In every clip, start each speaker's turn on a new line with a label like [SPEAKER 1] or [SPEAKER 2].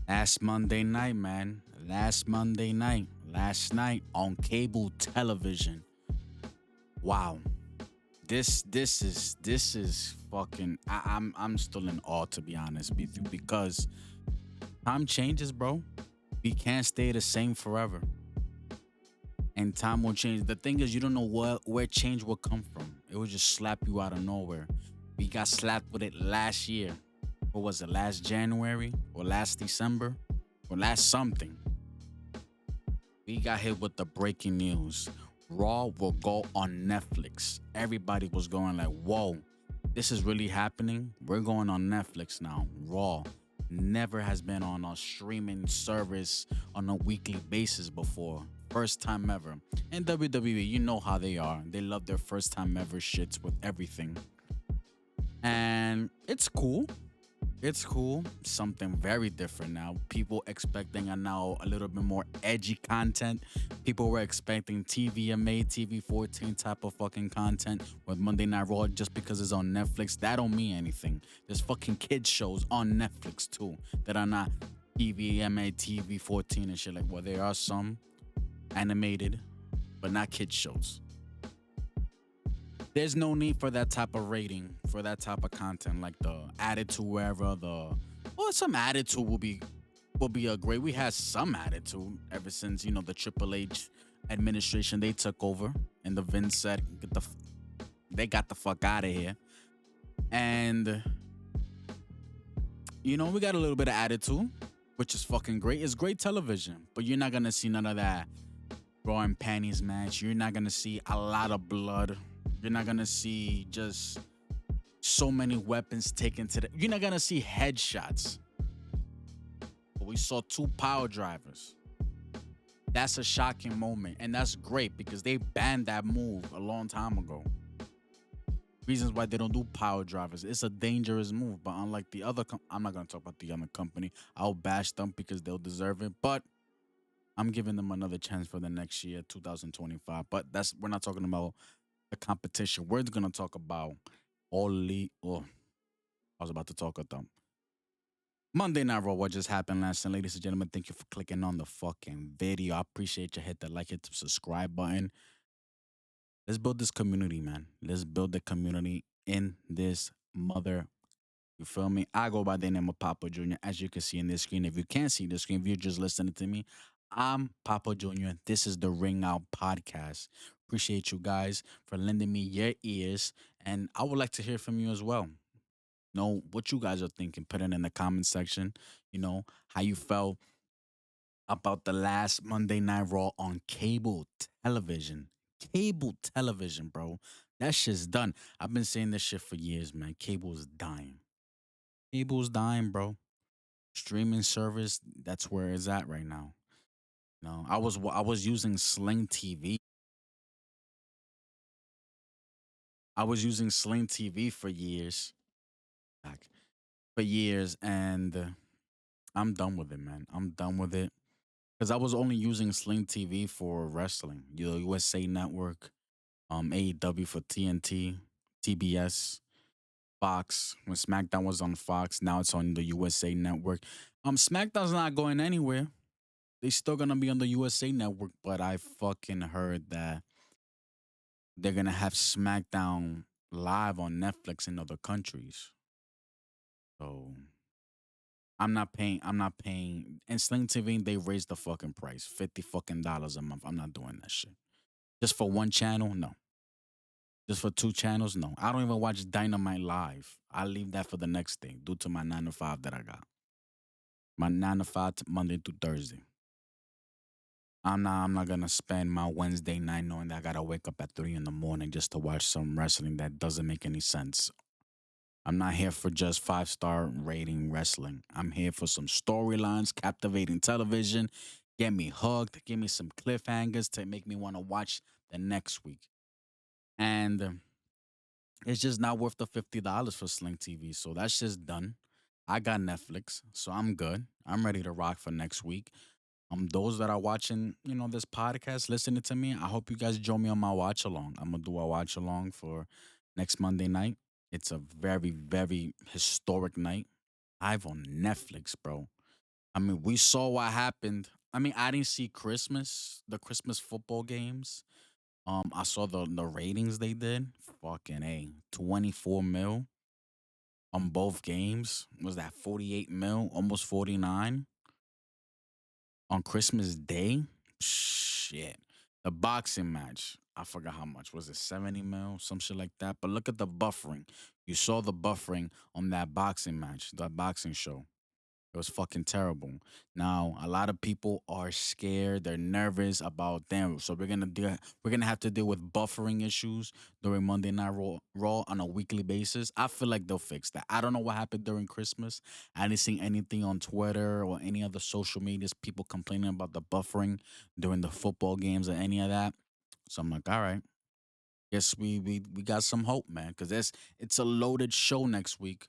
[SPEAKER 1] Last Monday night, man. Last Monday night. Last night on cable television. Wow. This is fucking I'm still in awe, to be honest with you, because time changes, bro. We can't stay the same forever. And time will change. The thing is, you don't know where change will come from. It will just slap you out of nowhere. We got slapped with it last year. What was it? Last January or last December or last something? We got hit with the breaking news. Raw will go on Netflix. Everybody was going like, "Whoa, this is really happening. We're going on Netflix now." Raw never has been on a streaming service on a weekly basis before. First time ever. And WWE, you know how they are. They love their first time ever shits with everything. And it's cool. It's cool. Something very different now. People expecting a now a little bit more edgy content. People were expecting TVMA, TV 14 type of fucking content with Monday Night Raw just because it's on Netflix. That don't mean anything. There's fucking kids shows on Netflix too that are not TVMA, TV 14 and shit. Like, well, there are some animated, but not kids shows. There's no need for that type of rating for that type of content, like the attitude wherever the well, some attitude will be a great. We had some attitude ever since the Triple H administration they took over, and the Vince said they got the fuck out of here, and we got a little bit of attitude, which is fucking great. It's great television, but you're not gonna see none of that bra and panties match. You're not gonna see a lot of blood. You're not gonna see just so many weapons taken to the. You're not gonna see headshots. But we saw two power drivers. That's a shocking moment, and that's great because they banned that move a long time ago. Reasons why they don't do power drivers. It's a dangerous move, but unlike the other, I'm not gonna talk about the other company. I'll bash them because they'll deserve it, but I'm giving them another chance for the next year, 2025. But we're not talking about the competition. We're gonna talk about all league. Oh, I was about to talk about them. Monday Night Raw, what just happened last night, ladies and gentlemen. Thank you for clicking on the fucking video. I appreciate you. Hit the like, hit the subscribe button. Let's build this community, man. Let's build the community in this mother. You feel me? I go by the name of Papa Junior, as you can see in this screen. If you can't see the screen, if you're just listening to me, I'm Papa Junior. This is the Ring Out Podcast. Appreciate you guys for lending me your ears, and I would like to hear from you as well. Know what you guys are thinking. Put it in the comment section. How you felt about the last Monday Night Raw on cable television. Cable television, bro. That shit's done. I've been saying this shit for years, man. Cable's dying. Cable's dying, bro. Streaming service, that's where it's at right now. No, I was using Sling TV. I was using Sling TV for years. Back for years, and I'm done with it, man. I'm done with it. Because I was only using Sling TV for wrestling. USA Network, AEW for TNT, TBS, Fox. When SmackDown was on Fox, now it's on the USA Network. SmackDown's not going anywhere. They still gonna be on the USA Network, but I fucking heard that they're gonna have SmackDown live on Netflix in other countries. So I'm not paying. I'm not paying. And Sling TV, they raised the fucking price, $50 a month. I'm not doing that shit. Just for one channel, no. Just for two channels, no. I don't even watch Dynamite live. I leave that for the next thing due to my 9 to 5 that I got. My 9 to 5 Monday through Thursday. I'm not gonna spend my Wednesday night knowing that I gotta wake up at 3 in the morning just to watch some wrestling that doesn't make any sense. I'm not here for just 5-star rating wrestling. I'm here for some storylines, captivating television, get me hooked, give me some cliffhangers to make me want to watch the next week. And it's just not worth the $50 for Sling TV. So that's just done. I got Netflix, so I'm good. I'm ready to rock for next week. Those that are watching, this podcast, listening to me, I hope you guys join me on my watch along. I'm gonna do a watch along for next Monday night. It's a very, very historic night. Live on Netflix, bro. I mean, we saw what happened. I mean, I didn't see the Christmas football games. I saw the ratings they did. Fucking a 24 mil on both games. Was that 48 mil? Almost 49 on Christmas Day. Shit. The boxing match. I forgot how much. Was it 70 mil? Some shit like that. But look at the buffering. You saw the buffering on that boxing match, that boxing show. It was fucking terrible. Now a lot of people are scared. They're nervous about them. So we're gonna have to deal with buffering issues during Monday Night Raw on a weekly basis. I feel like they'll fix that. I don't know what happened during Christmas. I didn't see anything on Twitter or any other social medias. People complaining about the buffering during the football games or any of that. So I'm like, all right. Guess we got some hope, man, because it's a loaded show next week.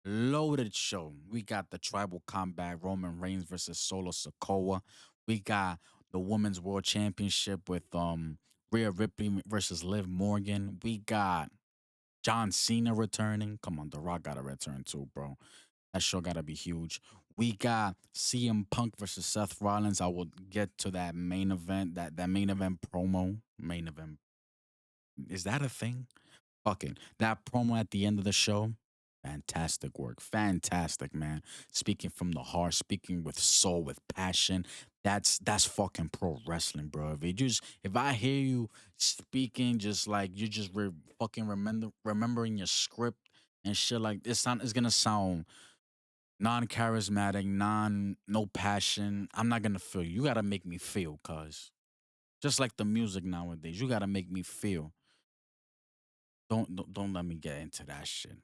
[SPEAKER 1] Loaded show. We got the tribal combat Roman Reigns versus Solo Sokoa. We got the Women's World Championship with Rhea Ripley versus Liv Morgan. We got John Cena returning. Come on, The Rock gotta return too, bro. That show gotta be huge. We got CM Punk versus Seth Rollins. I will get to that main event, that main event promo. Main event. Is that a thing? Fucking that promo at the end of the show, fantastic work. Fantastic, man. Speaking from the heart, speaking with soul, with passion. That's fucking pro wrestling, bro. If I hear you speaking just like you just fucking remembering your script and shit like this, sound it's gonna sound non charismatic, no passion. I'm not gonna feel you. You gotta make me feel, cuz just like the music nowadays, you gotta make me feel. Don't let me get into that shit.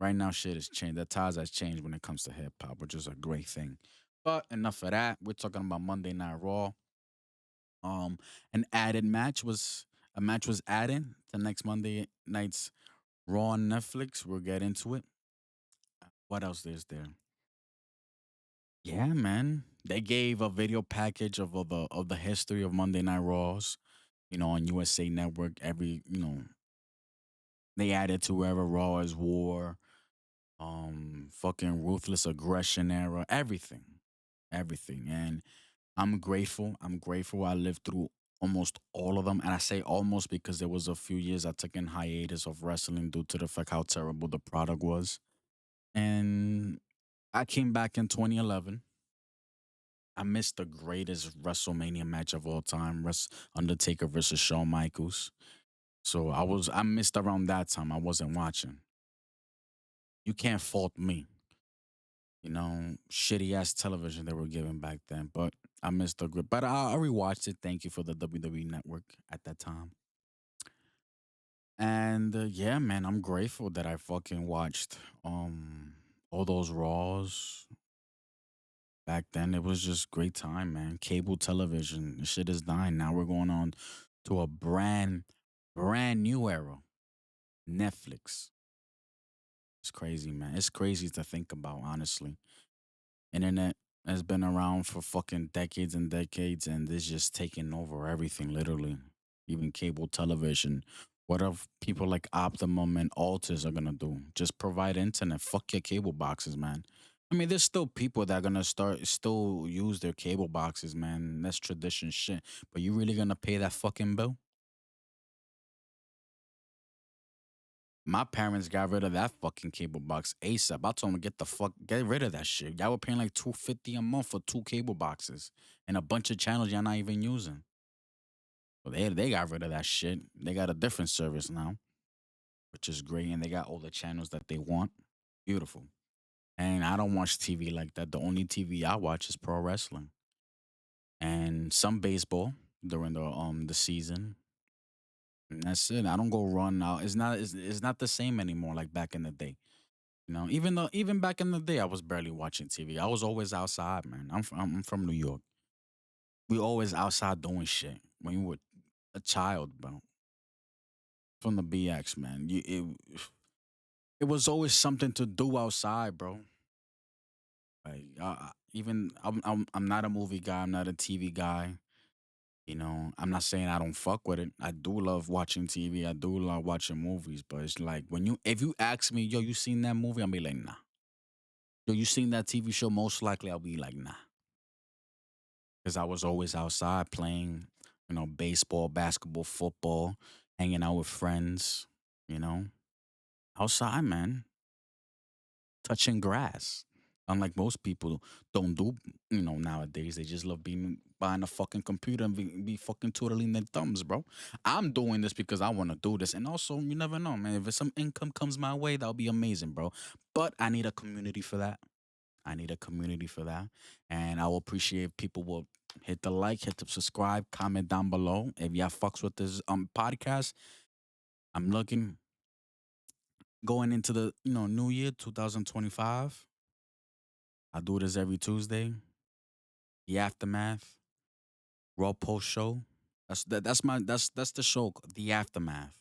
[SPEAKER 1] Right now, shit has changed. The tides has changed when it comes to hip hop, which is a great thing. But enough of that. We're talking about Monday Night Raw. Um, an added match was a match was added to next Monday night's Raw on Netflix. We'll get into it. What else is there? Yeah, man. They gave a video package of the history of Monday Night Raws. On USA Network. They added to wherever Raw is War, fucking ruthless aggression era, everything. And I'm grateful I lived through almost all of them, and I say almost because there was a few years I took in hiatus of wrestling due to the fact how terrible the product was. And I came back in 2011. I missed the greatest WrestleMania match of all time, Undertaker versus Shawn Michaels. So I missed around that time. I wasn't watching. You can't fault me. Shitty ass television they were giving back then. But I missed the grip. But I rewatched it. Thank you for the WWE Network at that time. And yeah, man, I'm grateful that I fucking watched all those Raws back then. It was just great time, man. Cable television, the shit is dying. Now we're going on to a brand new era. Netflix. It's crazy, man. It's crazy to think about, honestly. Internet has been around for fucking decades and decades, and it's just taking over everything, literally. Even cable television. What if people like Optimum and Altus are gonna do? Just provide internet. Fuck your cable boxes, man. I mean, there's still people that are gonna still use their cable boxes, man. That's tradition shit. But you really gonna pay that fucking bill? My parents got rid of that fucking cable box ASAP. I told them get rid of that shit. Y'all were paying like $250 a month for two cable boxes and a bunch of channels y'all not even using. So they got rid of that shit. They got a different service now, which is great, and they got all the channels that they want. Beautiful. And I don't watch TV like that. The only TV I watch is pro wrestling and some baseball during the season. And that's it. I don't go run out. It's not the same anymore like back in the day. Even though even back in the day, I was barely watching TV. I was always outside, man. I'm from New York. We always outside doing shit when you were a child, bro. From the BX, man. It was always something to do outside, bro. Like even I'm not a movie guy. I'm not a TV guy. I'm not saying I don't fuck with it. I do love watching TV. I do love watching movies. But it's like if you ask me, yo, you seen that movie? I'll be like, nah. Yo, you seen that TV show? Most likely, I'll be like, nah. because I was always outside playing, baseball, basketball, football, hanging out with friends, you know, outside, man, touching grass. Unlike most people don't do, nowadays. They just love being behind a fucking computer and be fucking twiddling their thumbs, bro. I'm doing this because I want to do this. And also, you never know, man. If some income comes my way, that'll be amazing, bro. But I need a community for that. I need a community for that. And I will appreciate if people will hit the like, hit the subscribe, comment down below. If y'all fucks with this podcast, I'm looking going into the new year 2025. I do this every Tuesday. The aftermath, raw post show. That's the show. The aftermath,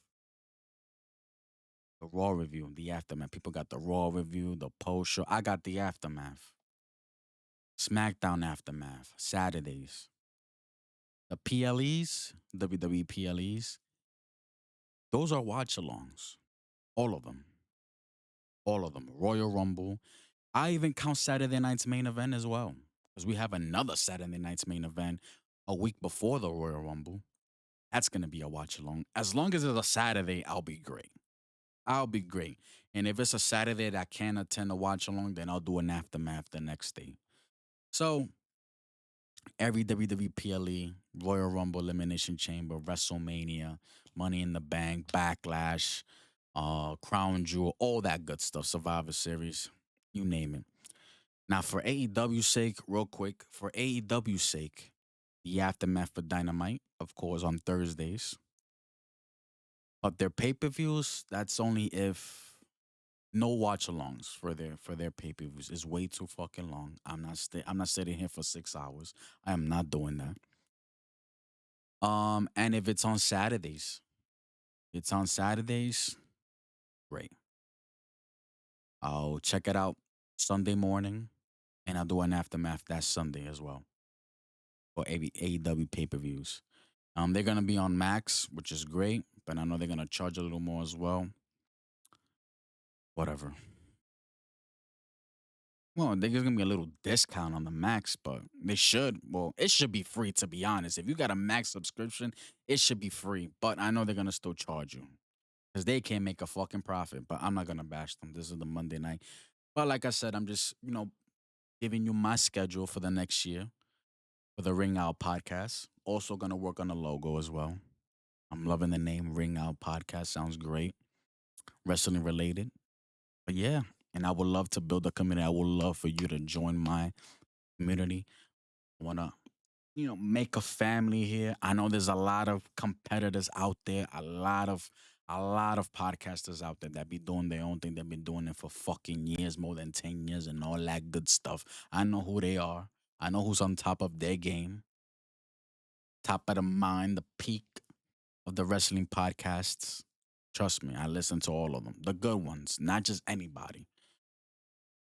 [SPEAKER 1] the raw review, the aftermath. People got the raw review, the post show. I got the aftermath. SmackDown aftermath Saturdays. The PLEs, WWE PLEs. Those are watch alongs. All of them. All of them. Royal Rumble. I even count Saturday night's main event as well. Because we have another Saturday night's main event a week before the Royal Rumble. That's gonna be a watch along. As long as it's a Saturday, I'll be great. I'll be great. And if it's a Saturday that I can't attend a watch along, then I'll do an aftermath the next day. So every WWE PLE, Royal Rumble, Elimination Chamber, WrestleMania, Money in the Bank, Backlash, Crown Jewel, all that good stuff, Survivor Series, you name it. Now, for AEW's sake, real quick, for AEW's sake, the aftermath for Dynamite, of course, on Thursdays. But their pay-per-views, that's only if no watch-alongs for their pay-per-views. It's way too fucking long. I'm not sitting here for 6 hours. I am not doing that. And if it's on Saturdays, great. I'll check it out Sunday morning, and I'll do an aftermath that Sunday as well for AEW pay-per-views. They're gonna be on Max, which is great, but I know they're gonna charge a little more as well. Whatever. Well, there's gonna be a little discount on the Max, but they should. Well, it should be free to be honest. If you got a Max subscription, it should be free. But I know they're gonna still charge you because they can't make a fucking profit. But I'm not gonna bash them. This is the Monday night. But like I said, I'm just giving you my schedule for the next year for the Ring Out podcast. Also gonna work on the logo as well. I'm loving the name Ring Out Podcast. Sounds great. Wrestling related. But yeah, and I would love to build a community. I would love for you to join my community. I wanna, make a family here. I know there's a lot of competitors out there, a lot of podcasters out there that be doing their own thing. They've been doing it for fucking years, more than 10 years, and all that good stuff. I know who they are. I know who's on top of their game, top of the mind, the peak of the wrestling podcasts. Trust me, I listen to all of them. The good ones, not just anybody.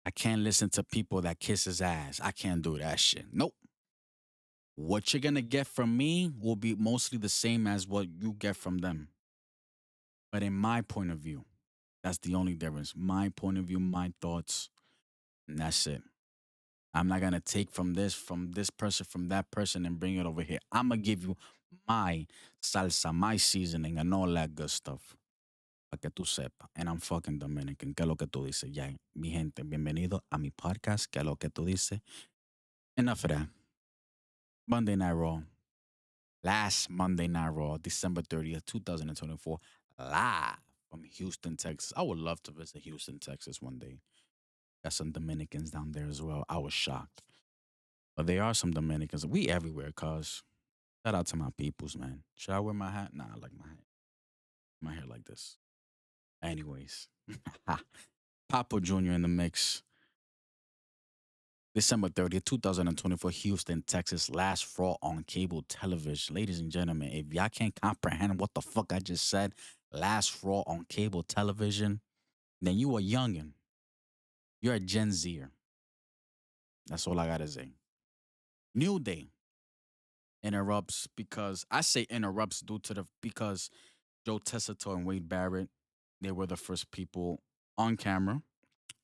[SPEAKER 1] I can't listen to people that kiss his ass. I can't do that shit. Nope. What you're gonna get from me will be mostly the same as what you get from them. But in my point of view, that's the only difference. My point of view, my thoughts, and that's it. I'm not gonna take from this person, from that person, and bring it over here. I'm gonna give you my salsa, my seasoning, and all that good stuff. Para que tú sepas. And I'm fucking Dominican. ¿Qué es lo que tú dices? Ya, mi gente, bienvenido a mi podcast. ¿Qué es lo que tú dices? Enough of that. Monday Night Raw. Last Monday Night Raw, December 30th, 2024. Live from Houston, Texas. I would love to visit Houston, Texas one day. Got some Dominicans down there as well. I was shocked. But there are some Dominicans. We everywhere, cuz. Shout out to my peoples, man. Should I wear my hat? Nah, I like my hat. My hair like this. Anyways. Papa Jr. in the mix. December 30th, 2024, Houston, Texas. Last Raw on cable television. Ladies and gentlemen, if y'all can't comprehend what the fuck I just said, last Raw on cable television, then you a youngin'. You're a Gen Zer. That's all I gotta say. New Day interrupts because I say interrupts due to the because Joe Tessitore and Wade Barrett, they were the first people on camera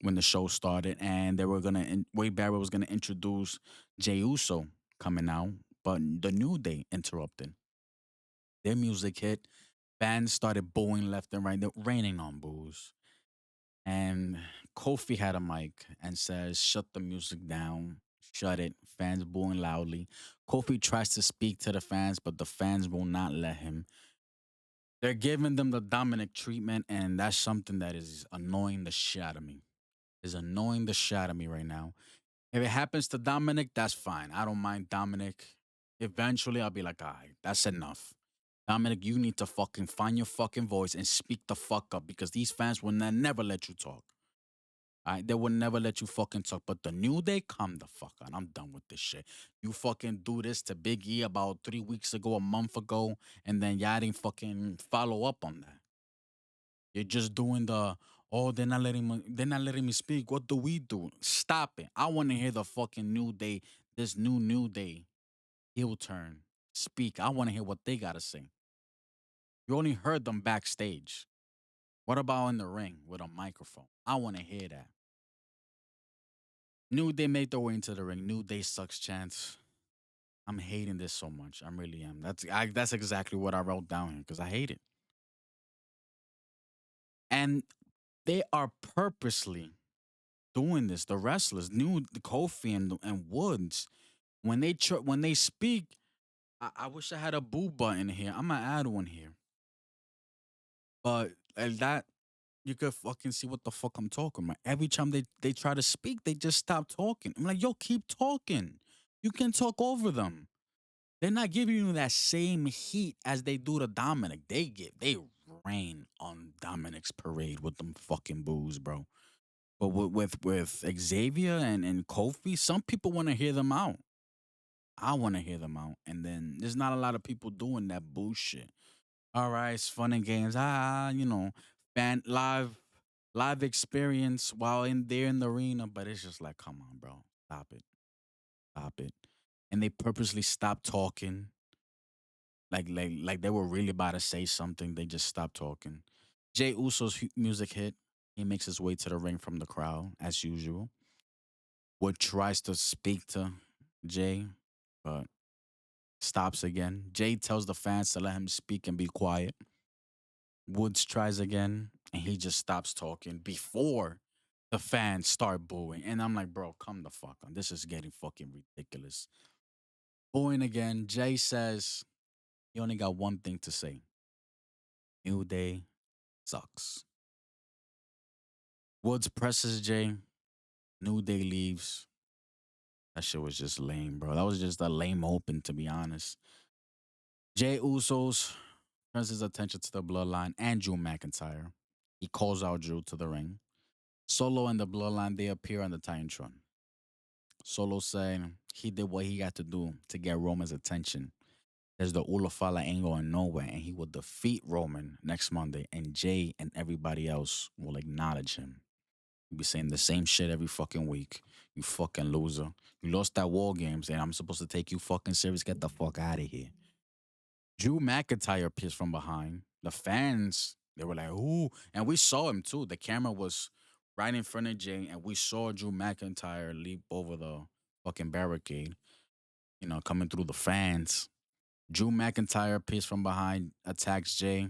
[SPEAKER 1] when the show started, and they were Wade Barrett was gonna introduce Jey Uso coming out, but the New Day interrupted. Their music hit. Fans started booing left and right. They're raining on boos. And Kofi had a mic and says, "Shut the music down. Shut it." Fans booing loudly. Kofi tries to speak to the fans, but the fans will not let him. They're giving them the Dominic treatment, and that's something that is annoying the shit out of me. Is annoying the shit out of me right now. If it happens to Dominic, that's fine. I don't mind Dominic. Eventually, I'll be like, all right, that's enough. Dominic, you need to fucking find your fucking voice and speak the fuck up because these fans will never let you talk. All right, they will never let you fucking talk. But the New Day, come the fuck on. I'm done with this shit. You fucking do this to Big E about 3 weeks ago, a month ago, and then y'all didn't fucking follow up on that. You're just doing the oh, they're not letting me speak. What do we do? Stop it. I want to hear the fucking New Day, this New Day heel turn speak. I want to hear what they gotta say. You only heard them backstage. What about in the ring with a microphone? I want to hear that. New Day made their way into the ring. New Day sucks chance. I'm hating this so much. I really am. That's exactly what I wrote down here because I hate it. And they are purposely doing this. The wrestlers, new Kofi and Woods, when they speak, I wish I had a boo button here. I'm gonna add one here, but that you could fucking see what the fuck I'm talking about. Every time they try to speak, they just stop talking. I'm like, yo, keep talking. You can talk over them. They're not giving you that same heat as they do to Dominic. They rain on Dominic's parade with them fucking boos, bro. But with Xavier and Kofi, some people want to hear them out. I want to hear them out, and then there's not a lot of people doing that bullshit. All right, it's fun and games. Fan live experience while in there in the arena, but it's just like, come on, bro, stop it. And they purposely stopped talking, like they were really about to say something. They just stopped talking. Jey Uso's music hit. He makes his way to the ring from the crowd as usual. Wood tries to speak to Jay, but stops again. Jay tells the fans to let him speak and be quiet. Woods tries again, and he just stops talking before the fans start booing. And I'm like, bro, come the fuck on. This is getting fucking ridiculous. Booing again. Jay says he only got one thing to say. New Day sucks. Woods presses Jay. New Day leaves. That shit was just lame, bro. That was just a lame open, to be honest. Jay Usos turns his attention to the bloodline and Drew McIntyre. He calls out Drew to the ring. Solo and the bloodline, they appear on the Titantron. Solo saying he did what he had to do to get Roman's attention. There's the Ulafala ain't going nowhere, and he will defeat Roman next Monday, and Jay and everybody else will acknowledge him. You be saying the same shit every fucking week. You fucking loser. You lost that War Games, and I'm supposed to take you fucking serious. Get the fuck out of here. Drew McIntyre appears from behind. The fans, they were like, ooh. And we saw him too. The camera was right in front of Jay, and we saw Drew McIntyre leap over the fucking barricade, coming through the fans. Drew McIntyre appears from behind, attacks Jay,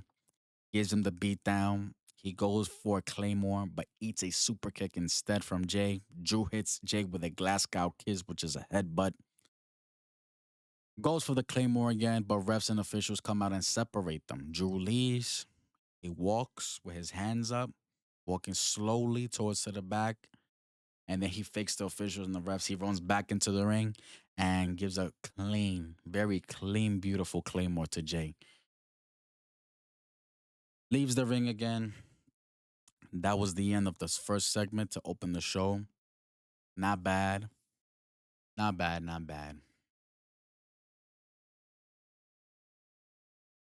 [SPEAKER 1] gives him the beatdown. He goes for a Claymore, but eats a super kick instead from Jay. Drew hits Jay with a Glasgow kiss, which is a headbutt. Goes for the Claymore again, but refs and officials come out and separate them. Drew leaves. He walks with his hands up, walking slowly towards to the back. And then he fakes the officials and the refs. He runs back into the ring and gives a clean, very clean, beautiful Claymore to Jay. Leaves the ring again. That was the end of this first segment to open the show. Not bad. Not bad. Not bad.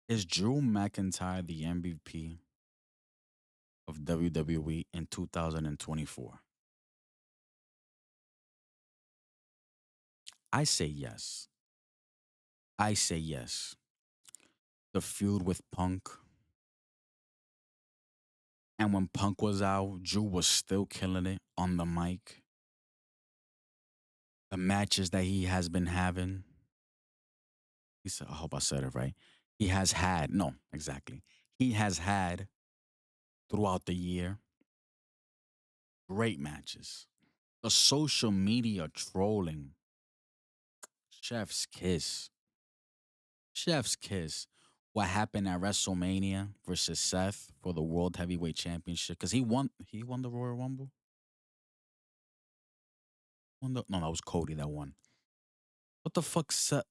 [SPEAKER 1] Is Drew McIntyre the MVP of WWE in 2024? I say yes. I say yes. The feud with Punk. And when Punk was out, Drew was still killing it on the mic. the matches that he has been having. He said, I hope I said it right. He has had, no, exactly. He has had throughout the year great matches. The social media trolling, chef's kiss. Chef's kiss. What happened at WrestleMania versus Seth for the World Heavyweight Championship? Because he won the Royal Rumble. No, that was Cody that won. What the fuck Seth?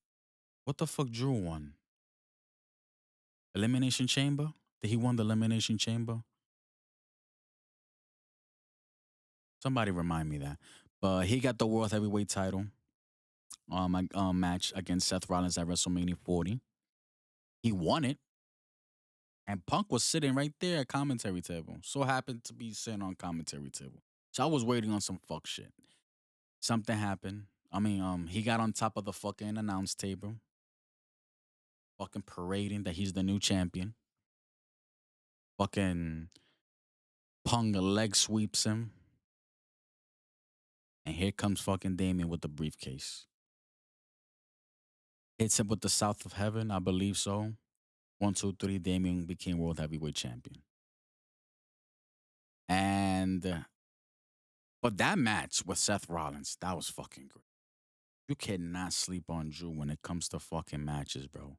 [SPEAKER 1] What the fuck Drew won? Elimination Chamber? Did he won the Elimination Chamber? Somebody remind me that. But he got the World Heavyweight title match against Seth Rollins at WrestleMania 40. He won it. And Punk was sitting right there at commentary table. So happened to be sitting on commentary table. So I was waiting on some fuck shit. Something happened. He got on top of the fucking announce table, fucking parading that he's the new champion. Fucking Punk leg sweeps him. And here comes fucking Damian with the briefcase. Hits him with the South of Heaven, I believe so. 1, 2, 3, Damian became World Heavyweight Champion. And but that match with Seth Rollins, that was fucking great. You cannot sleep on Drew when it comes to fucking matches, bro.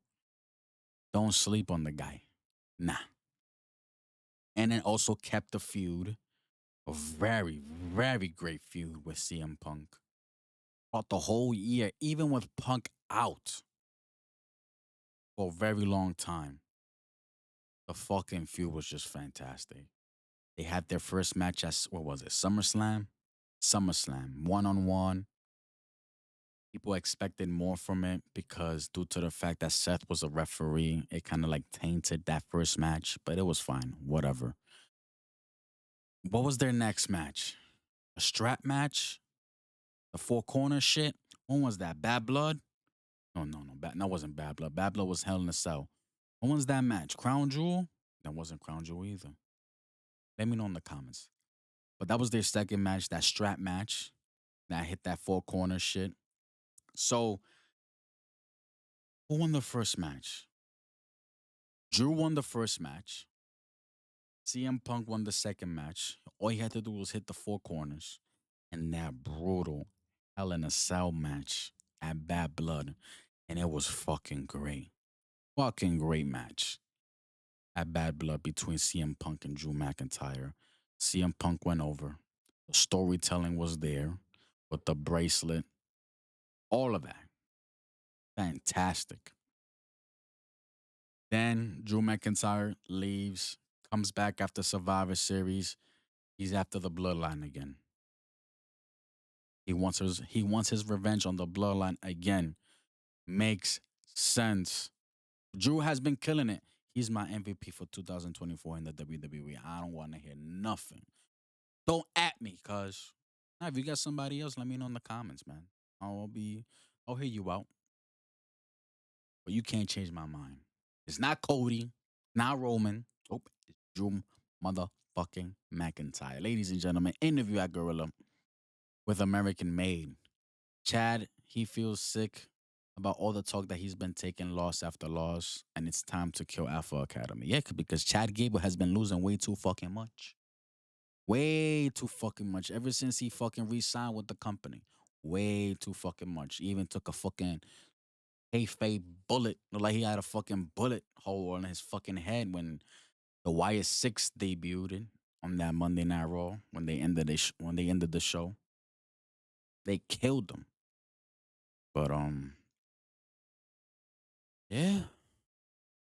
[SPEAKER 1] Don't sleep on the guy. Nah. And then also kept the feud, a very, very great feud with CM Punk. Throughout the whole year, even with Punk out for a very long time, the fucking feud was just fantastic. They had their first match at, what was it, SummerSlam? SummerSlam, one on one. People expected more from it because due to the fact that Seth was a referee, it kind of like tainted that first match, but it was fine. Whatever. What was their next match? A strap match? The four corner shit? When was that? Bad Blood? No, no, no. That wasn't Bad Blood. Bad Blood was Hell in a Cell. When was that match? Crown Jewel? That wasn't Crown Jewel either. Let me know in the comments. But that was their second match, that strap match. That hit that four corner shit. So, who won the first match? Drew won the first match. CM Punk won the second match. All he had to do was hit the four corners. And that brutal Hell in a Cell match at Bad Blood. And it was fucking great. Fucking great match at Bad Blood between CM Punk and Drew McIntyre. CM Punk went over. The storytelling was there with the bracelet. All of that. Fantastic. Then Drew McIntyre leaves, comes back after Survivor Series. He's after the bloodline again. He wants his revenge on the bloodline again. Makes sense. Drew has been killing it. He's my MVP for 2024 in the WWE. I don't want to hear nothing. Don't at me, cuz. Now, if you got somebody else, let me know in the comments, man. I'll hear you out. But you can't change my mind. It's not Cody, not Roman. Oh, it's Drew motherfucking McIntyre. Ladies and gentlemen, interview at Gorilla with American Made. Chad, he feels sick about all the talk that he's been taking loss after loss, and it's time to kill Alpha Academy. Yeah, because Chad Gable has been losing way too fucking much. Way too fucking much. Ever since he fucking re-signed with the company. Way too fucking much. He even took a fucking kayfabe bullet. Looked like he had a fucking bullet hole on his fucking head when the Wyatt Six debuted on that Monday Night Raw when they ended the show. They killed him. But yeah.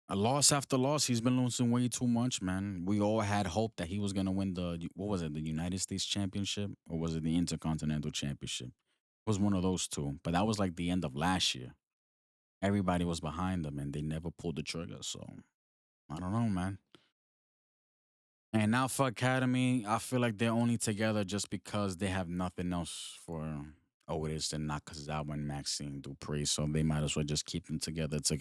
[SPEAKER 1] A loss after loss, he's been losing way too much, man. We all had hope that he was gonna win what was it, the United States Championship, or was it the Intercontinental Championship? It was one of those two, but that was like the end of last year. Everybody was behind them, and they never pulled the trigger. So I don't know, man. And now for Academy, I feel like they're only together just because they have nothing else for Otis and Nakazawa and Maxine Dupree. So they might as well just keep them together to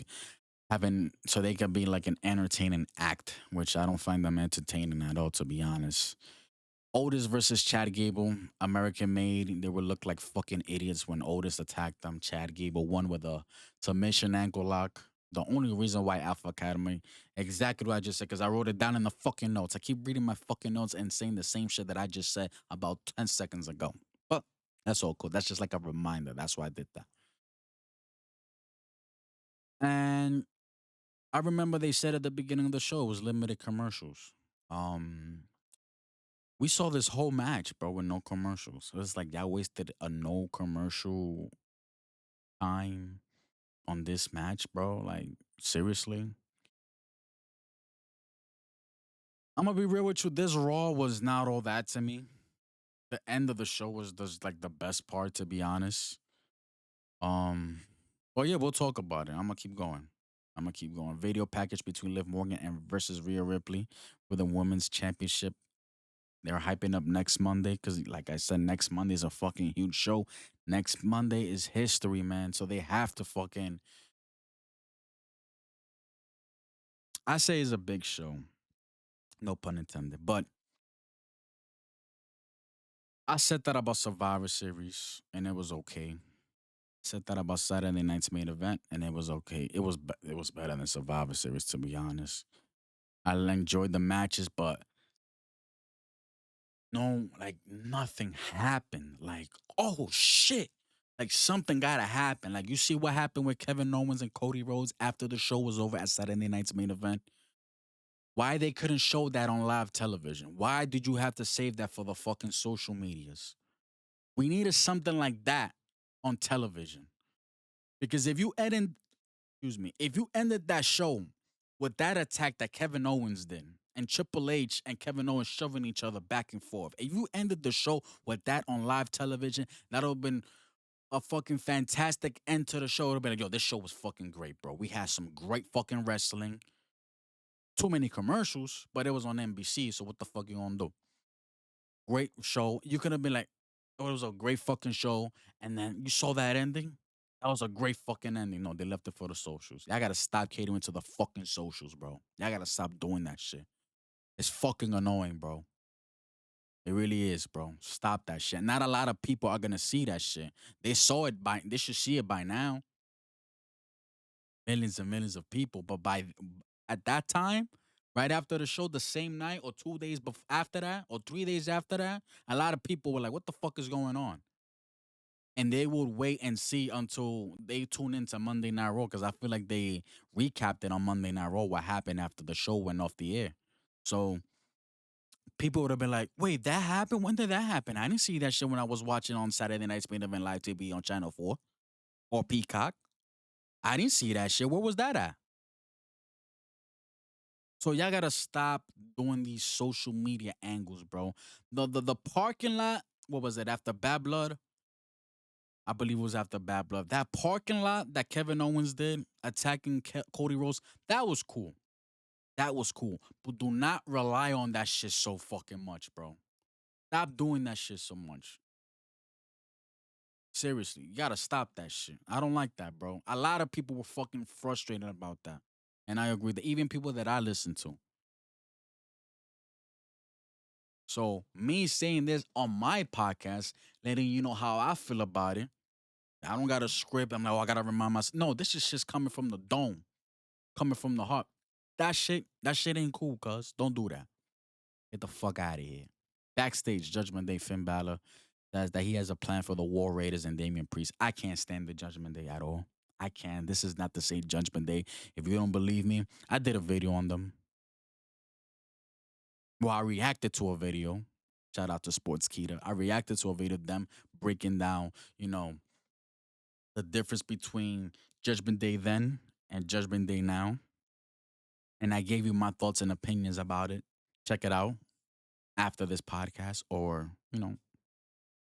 [SPEAKER 1] having so they can be like an entertaining act, which I don't find them entertaining at all, to be honest. Otis versus Chad Gable, American made. They would look like fucking idiots when Otis attacked them. Chad Gable won with a submission ankle lock. The only reason why Alpha Academy, exactly what I just said, because I wrote it down in the fucking notes. I keep reading my fucking notes and saying the same shit that I just said about 10 seconds ago. But that's all cool. That's just like a reminder. That's why I did that. And I remember they said at the beginning of the show it was limited commercials. Um, we saw this whole match, bro, with no commercials. It was like y'all wasted a no commercial time on this match, bro. Like, seriously. I'm gonna be real with you. This Raw was not all that to me. The end of the show was just like the best part, to be honest. Um, but yeah, we'll talk about it. I'm gonna keep going. I'm gonna keep going. Video package between Liv Morgan and versus Rhea Ripley for the women's championship. They're hyping up next Monday because, like I said, next Monday is a fucking huge show. Next Monday is history, man. So they have to fucking. I say it's a big show. No pun intended. But I said that about Survivor Series and it was okay. Said that about Saturday night's main event and it was okay. It was better than Survivor Series, to be honest. I enjoyed the matches, but no, like nothing happened. Like, oh shit. Like something gotta happen. Like you see what happened with Kevin Owens and Cody Rhodes after the show was over at Saturday night's main event. Why they couldn't show that on live television? Why did you have to save that for the fucking social medias? We needed something like that on television. Because if you ended, excuse me, if you ended that show with that attack that Kevin Owens did and Triple H and Kevin Owens shoving each other back and forth, if you ended the show with that on live television, that would have been a fucking fantastic end to the show. It would have been like, yo, this show was fucking great, bro. We had some great fucking wrestling. Too many commercials, but it was on NBC, so what the fuck you gonna do? Great show. You could have been like, oh, it was a great fucking show. And then you saw that ending. That was a great fucking ending. No, they left it for the socials. Y'all gotta stop catering to the fucking socials, bro. Y'all gotta stop doing that shit. It's fucking annoying, bro. It really is, bro. Stop that shit. Not a lot of people are gonna see that shit. They should see it by now. Millions and millions of people. But by at that time, right after the show, the same night or 2 days after that, or 3 days after that, a lot of people were like, "What the fuck is going on?" And they would wait and see until they tune into Monday Night Raw because I feel like they recapped it on Monday Night Raw what happened after the show went off the air. So people would have been like, "Wait, that happened? When did that happen? I didn't see that shit when I was watching on Saturday Night's Main Event Live TV on Channel 4 or Peacock. I didn't see that shit. Where was that at?" So y'all gotta stop doing these social media angles, bro. The parking lot, what was it, after Bad Blood? I believe it was after Bad Blood. That parking lot that Kevin Owens did attacking Cody Rhodes, that was cool. That was cool. But do not rely on that shit so fucking much, bro. Stop doing that shit so much. Seriously, you gotta stop that shit. I don't like that, bro. A lot of people were fucking frustrated about that. And I agree that even people that I listen to. So me saying this on my podcast, letting you know how I feel about it. I don't got a script. I'm like, oh, I gotta remind myself. No, this is just coming from the dome, coming from the heart. That shit ain't cool, cuz. Don't do that. Get the fuck out of here. Backstage, Judgment Day, Finn Balor says that he has a plan for the War Raiders and Damian Priest. I can't stand the Judgment Day at all. I can't. This is not the same Judgment Day. If you don't believe me, I did a video on them. Well, I reacted to a video. Shout out to Sports Keita. I reacted to a video of them breaking down, the difference between Judgment Day then and Judgment Day now. And I gave you my thoughts and opinions about it. Check it out after this podcast or,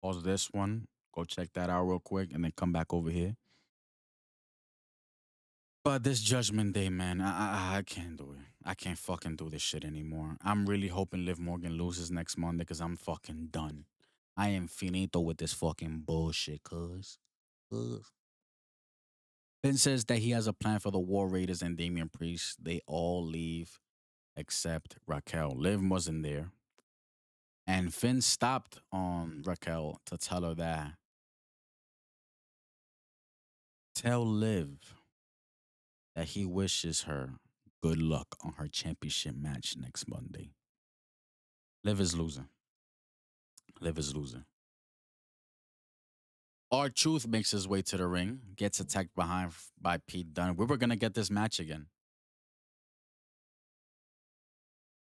[SPEAKER 1] pause this one. Go check that out real quick and then come back over here. But this Judgment Day, man, I can't do it. I can't fucking do this shit anymore. I'm really hoping Liv Morgan loses next Monday because I'm fucking done. I am finito with this fucking bullshit, cuz. Ben says that he has a plan for the War Raiders and Damian Priest. They all leave except Raquel. Liv wasn't there. And Finn stopped on Raquel to tell her that tell Liv that he wishes her good luck on her championship match next Monday. Liv is losing. Liv is losing. R Truth makes his way to the ring, gets attacked behind by Pete Dunne. We were gonna get this match again.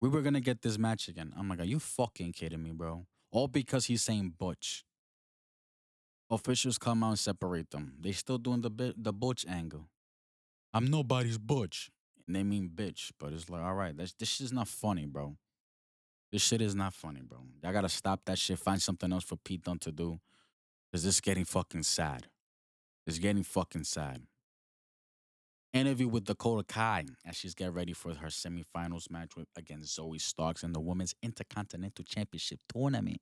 [SPEAKER 1] We were gonna get this match again. I'm like, are you fucking kidding me, bro? All because he's saying Butch. Officials come out and separate them. They still doing the Butch angle. I'm nobody's Butch. And they mean bitch, but it's like, all right, this shit is not funny, bro. This shit is not funny, bro. Y'all gotta stop that shit. Find something else for Pete Dunne to do. Cause this is getting fucking sad. It's getting fucking sad. Interview with Dakota Kai as she's getting ready for her semifinals match against Zoey Starks in the Women's Intercontinental Championship tournament.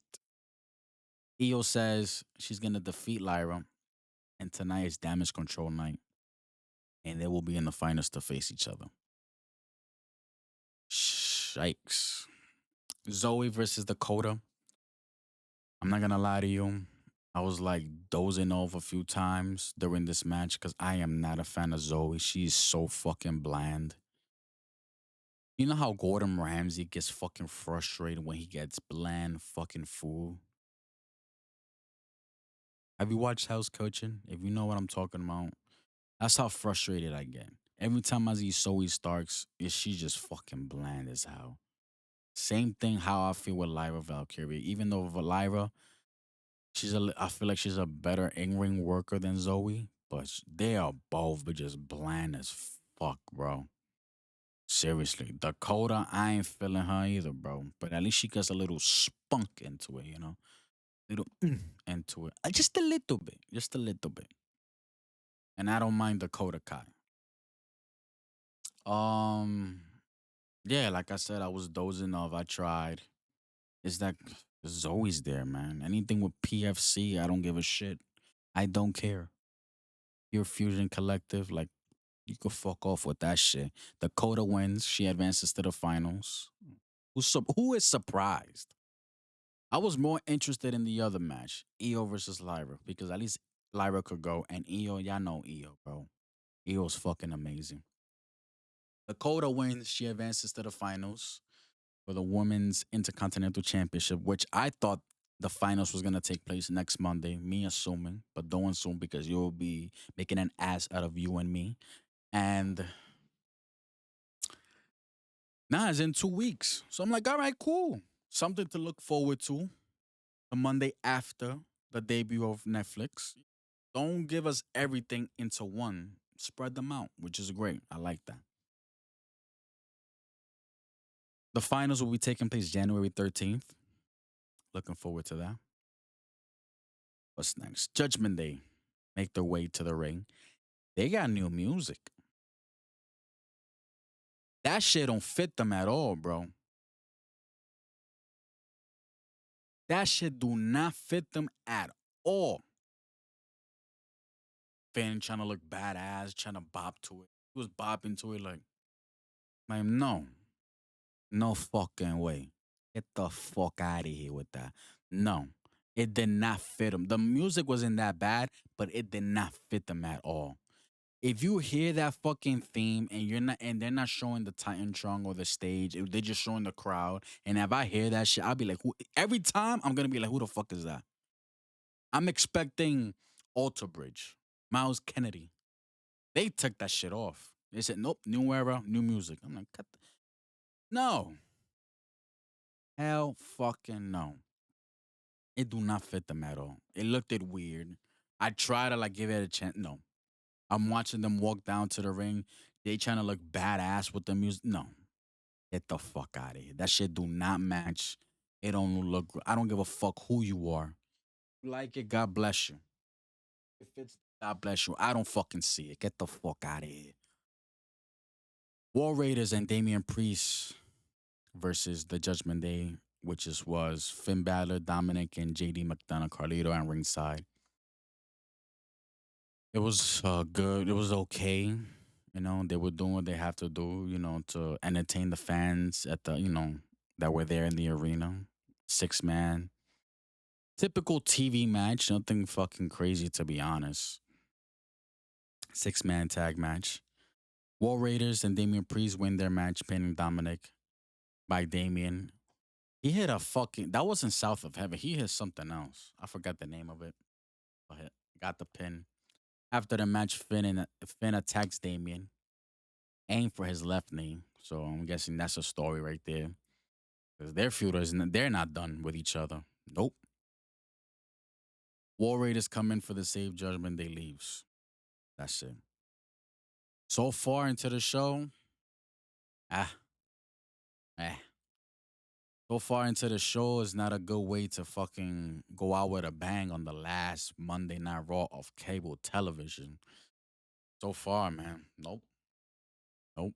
[SPEAKER 1] Io says she's gonna defeat Lyra, and tonight is Damage Control night, and they will be in the finals to face each other. Shikes. Zoey versus Dakota. I'm not gonna lie to you. I was like dozing off a few times during this match because I am not a fan of Zoey. She's so fucking bland. You know how Gordon Ramsay gets fucking frustrated when he gets bland fucking food? Have you watched House Coaching? If you know what I'm talking about, that's how frustrated I get. Every time I see Zoe Starks, she just fucking bland as hell. Same thing how I feel with Lyra Valkyria. Even though Lyra, I feel like she's a better in-ring worker than Zoe, but they are both but just bland as fuck, bro. Seriously, Dakota, I ain't feeling her either, bro. But at least she gets a little spunk into it, little into it, just a little bit, just a little bit. And I don't mind Dakota Kai. Um, yeah, like I said, I was dozing off. I tried. It's that Zoe's there, man. Anything with PFC, I don't give a shit. I don't care. Your Fusion Collective, like you could fuck off with that shit. Dakota wins. She advances to the finals. Who is surprised? I was more interested in the other match, Io versus Lyra, because at least Lyra could go, and Io, y'all know Io, bro. Io's fucking amazing. Dakota wins. She advances to the finals for the Women's Intercontinental Championship, which I thought the finals was gonna take place next Monday. Me assuming, but don't assume because you'll be making an ass out of you and me. And nah, it's in 2 weeks. So I'm like, all right, cool. Something to look forward to. The Monday after the debut of Netflix. Don't give us everything into one. Spread them out, which is great. I like that. The finals will be taking place January 13th. Looking forward to that. What's next? Judgment Day. Make their way to the ring. They got new music. That shit don't fit them at all, bro. That shit do not fit them at all. Finn trying to look badass, trying to bop to it. He was bopping to it like no, no fucking way. Get the fuck out of here with that. No, it did not fit them. The music wasn't that bad, but it did not fit them at all. If you hear that fucking theme and they're not showing the Titan trunk or the stage, if they're just showing the crowd, and if I hear that shit, I'll be like, every time I'm gonna be like, who the fuck is that? I'm expecting Alter Bridge, Miles Kennedy. They took that shit off. They said, nope, new era, new music. I'm like, no. Hell fucking no. It do not fit them at all. It looked it weird. I try to like give it a chance. No. I'm watching them walk down to the ring. They trying to look badass with the music. No. Get the fuck out of here. That shit do not match. It don't look. I don't give a fuck who you are. You like it, God bless you. If it's God bless you, I don't fucking see it. Get the fuck out of here. War Raiders and Damian Priest versus the Judgment Day, which was Finn Balor, Dominic, and JD McDonough, Carlito, and ringside. It was good. It was okay. They were doing what they have to do, to entertain the fans that were there in the arena. Six man. Typical TV match. Nothing fucking crazy, to be honest. Six-man tag match. War Raiders and Damian Priest win their match, pinning Dominic by Damian. He hit a fucking. That wasn't South of Heaven. He hit something else. I forgot the name of it. But got the pin. After the match, Finn attacks Damian. Aim for his left knee. So I'm guessing that's a story right there. Because their feuders, they're not done with each other. Nope. War Raiders come in for the save judgment. They leaves. That's it. So far into the show, ah, eh. So far into the show is not a good way to fucking go out with a bang on the last Monday Night Raw of cable television. So far, man. Nope. Nope.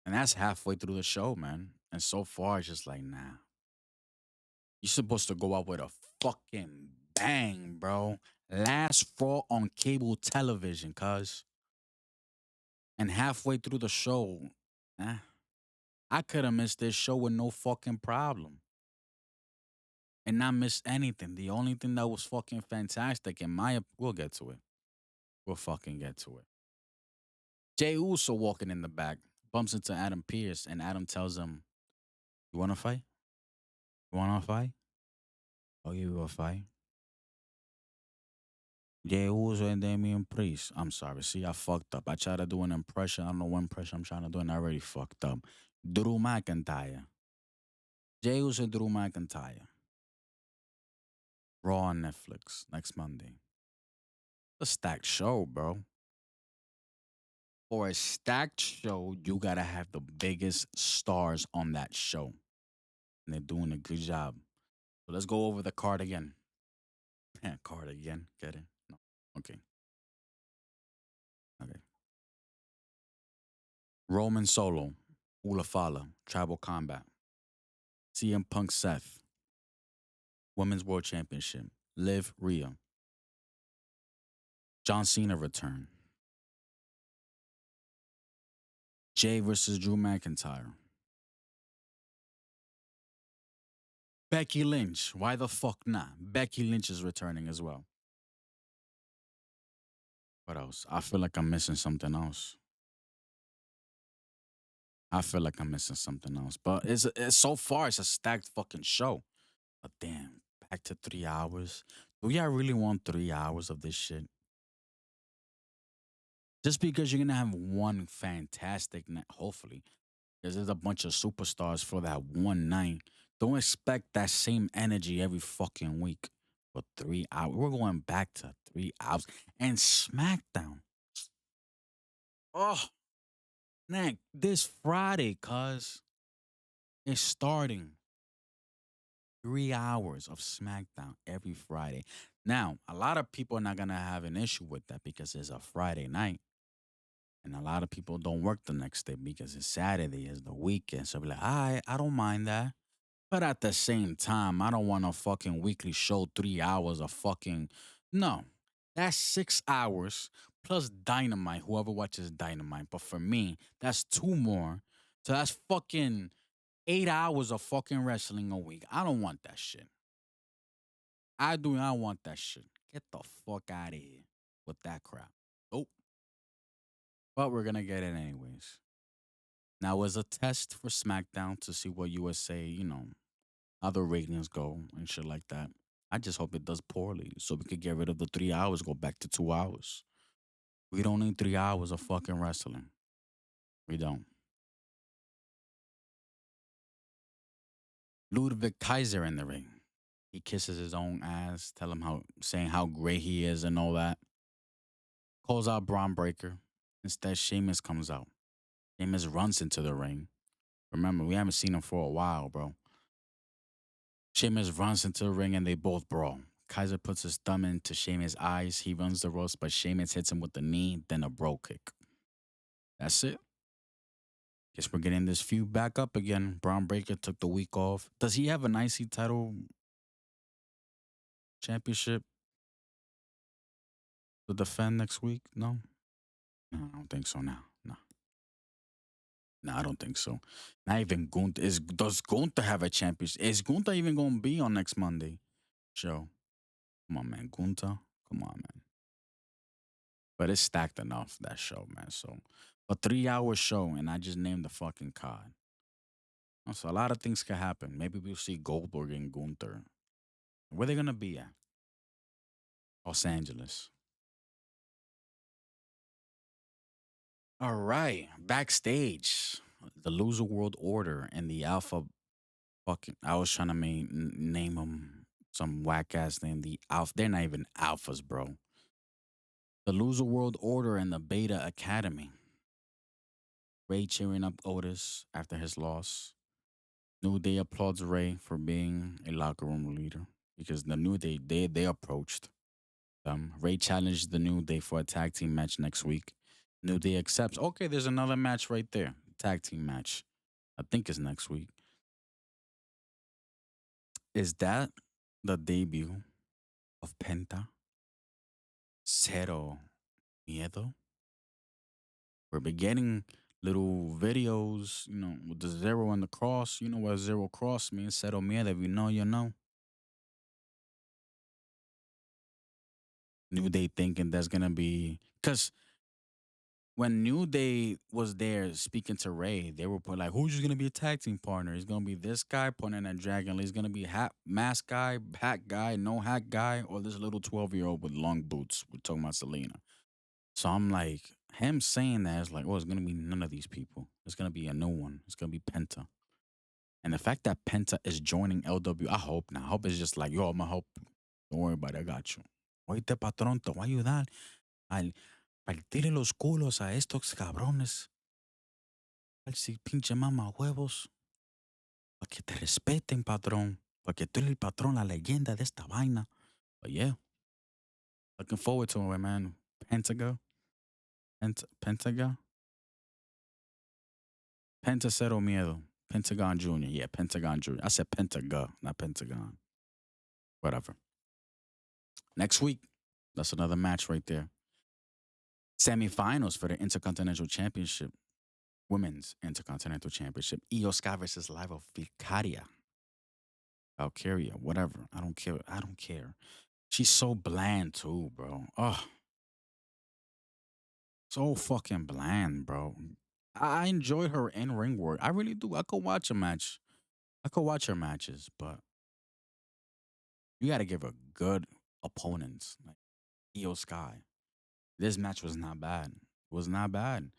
[SPEAKER 1] And that's halfway through the show, man. And so far, it's just like, nah. You're supposed to go out with a fucking bang, bro. Last Raw on cable television, cuz. And halfway through the show, eh, I could have missed this show with no fucking problem. And not miss anything. The only thing that was fucking fantastic, in my we'll get to it. We'll fucking get to it. Jey Uso walking in the back, bumps into Adam Pierce, and Adam tells him, "You wanna fight? You wanna fight? I'll give you a fight." Jey Uso and Damian Priest. I'm sorry. See, I fucked up. I tried to do an impression. I don't know what impression I'm trying to do, and I already fucked up. Drew McIntyre. Jey Uso and Drew McIntyre. Raw on Netflix next Monday. A stacked show, bro. For a stacked show, you gotta have the biggest stars on that show. And they're doing a good job. So let's go over the card again. Card again. Get it? No. Okay. Okay. Roman Solo. Ulafala. Tribal Combat. CM Punk Seth. Women's World Championship. Liv Rhea. John Cena return. Jay versus Drew McIntyre. Becky Lynch. Why the fuck not? Becky Lynch is returning as well. What else? I feel like I'm missing something else. I feel like I'm missing something else. But it's so far it's a stacked fucking show. But damn, back to 3 hours. Do y'all really want 3 hours of this shit? Just because you're gonna have one fantastic night, hopefully, because there's a bunch of superstars for that one night. Don't expect that same energy every fucking week. For 3 hours. We're going back to 3 hours. And SmackDown. Oh, man, this Friday, cuz it's starting. 3 hours of SmackDown every Friday. Now, a lot of people are not gonna have an issue with that because it's a Friday night. And a lot of people don't work the next day because it's Saturday, it's the weekend. So be like, I don't mind that. But at the same time, I don't want a fucking weekly show, 3 hours of fucking no. That's 6 hours plus dynamite, whoever watches dynamite. But for me, that's two more. So that's fucking 8 hours of fucking wrestling a week. I don't want that shit. I do not want that shit. Get the fuck out of here with that crap. Nope. But we're gonna get it anyways. Now, as a test for SmackDown to see what USA, how the ratings go and shit like that. I just hope it does poorly so we could get rid of the 3 hours, go back to 2 hours. We don't need 3 hours of fucking wrestling. We don't. Ludwig Kaiser in the ring. He kisses his own ass, saying how great he is and all that. Calls out Braun Breaker. Instead, Sheamus comes out. Sheamus runs into the ring. Remember, we haven't seen him for a while, bro. Sheamus runs into the ring and they both brawl. Kaiser puts his thumb into Sheamus' eyes. He runs the ropes, but Sheamus hits him with the knee, then a bro kick. That's it. Guess we're getting this feud back up again. Braun Breaker took the week off. Does he have an IC title championship to defend next week? No? No, I don't think so now. No. No, I don't think so. Not even Gunther. Does Gunther have a championship? Is Gunther even gonna be on next Monday show? Come on, man. Gunther. Come on, man. But it's stacked enough, that show, man. So a 3 hour show, and I just named the fucking card. So a lot of things could happen. Maybe we'll see Goldberg and Gunther. Where they gonna be at? Los Angeles. All right. Backstage. The Loser World Order and the Alpha fucking I was trying to name them some whack ass name. The Alpha they're not even alphas, bro. The Loser World Order and the Beta Academy. Ray cheering up Otis after his loss. New Day applauds Ray for being a locker room leader because the New Day they approached them. Ray challenged the New Day for a tag team match next week. New Day accepts. Okay, there's another match right there. Tag team match. I think it's next week. Is that the debut of Penta? Cero Miedo? We're beginning little videos, with the zero and the cross. You know what zero cross means? Cero Miedo. If you know, you know. New Day thinking that's gonna be because when New Day was there speaking to Ray, they were put like, "Who's gonna be a tag team partner? He's gonna be this guy pointing at Dragon Lee. He's gonna be hat mask guy, hat guy, no hat guy, or this little 12-year-old with long boots." We're talking about Selena. So I'm like, him saying that is like, oh, it's gonna be none of these people. It's gonna be a new one. It's gonna be Penta. And the fact that Penta is joining LW, I hope now. I hope it's just like, yo, I'm gonna help you. Don't worry about it. I got you. Oíste, patrón, te voy a ayudar a partirle los culos a estos cabrones. Al si pinche mama huevos. Para que te respeten, patrón. Para que tú eres el patrón, la leyenda de esta vaina. But yeah, looking forward to it, man. Pentaga. Pentaga. Penta Cero Miedo. Pentagon Jr. Yeah, Pentagon Jr. I said Pentaga, not Pentagon. Whatever. Next week, that's another match right there. Semifinals for the Intercontinental Championship. Women's Intercontinental Championship. Io Sky versus Lyra Valkyria. Valkyria, whatever. I don't care. I don't care. She's so bland too, bro. Oh, so fucking bland, bro. I enjoy her in ring work. I really do. I could watch a match. I could watch her matches, but you got to give her good opponents like Io Sky. This match was not bad. It was not bad.